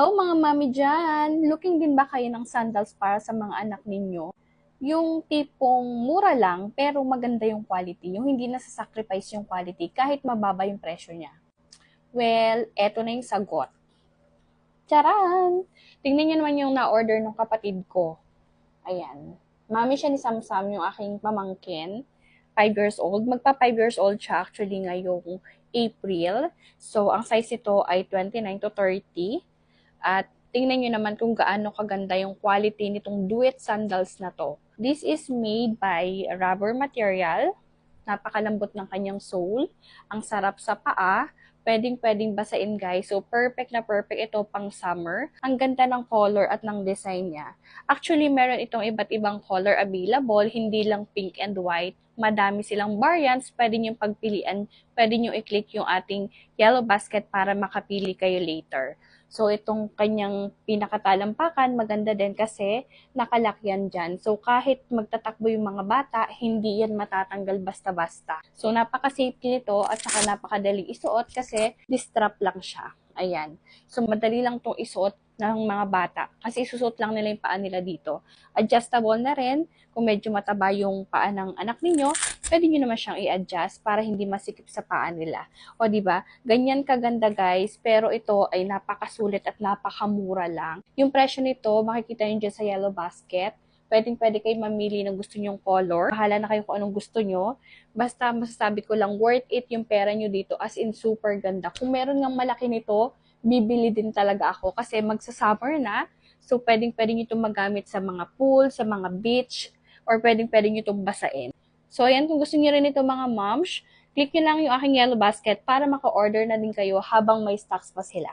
Hello mga mami dyan! Looking din ba kayo ng sandals para sa mga anak ninyo? Yung tipong mura lang pero maganda yung quality. Yung hindi nasa-sacrifice yung quality kahit mababa yung presyo niya. Well, eto na yung sagot. Charan! Tingnan niyo naman yung na-order ng kapatid ko. Ayan. Mami siya ni Samsam, yung aking pamangkin. 5 years old. Magpa 5 years old siya actually ngayong April. So, ang size ito ay 29 to 30. At tingnan nyo naman kung gaano kaganda yung quality nitong Duet sandals na to. This is made by rubber material. Napakalambot ng kanyang sole. Ang sarap sa paa. Pwedeng basain guys. So perfect na perfect ito pang summer. Ang ganda ng color at ng design niya. Actually, meron itong iba't ibang color available. Hindi lang pink and white. Madami silang variants. Pwede nyo pagpilian. Pwede nyo i-click yung ating yellow basket para makapili kayo later. So, itong kanyang pinakatalampakan, maganda din kasi nakalock yan dyan. So, kahit magtatakbo yung mga bata, hindi yan matatanggal basta-basta. So, napaka-safety nito at saka napakadali isuot kasi distrap lang siya. Ayan. So, madali lang itong isuot ng mga bata kasi isusuot lang nila yung paa nila dito. Adjustable na rin. Kung medyo mataba yung paa ng anak ninyo, pwede nyo naman siyang i-adjust para hindi masikip sa paa nila. O, di ba? Ganyan kaganda guys, pero ito ay napakasulit at napakamura lang. Yung presyo nito, makikita nyo dyan sa yellow basket. Pwede kayo mamili ng gusto nyong color. Bahala na kayo kung anong gusto nyo. Basta masasabi ko lang, worth it yung pera nyo dito as in super ganda. Kung meron ng malaki nito, bibili din talaga ako kasi magsa-summer na. So, pwede nyo itong magamit sa mga pool, sa mga beach, or pwede nyo itong basain. So, ayan, kung gusto niyo rin ito mga moms, click nyo lang yung aking yellow basket para maka-order na din kayo habang may stocks pa sila.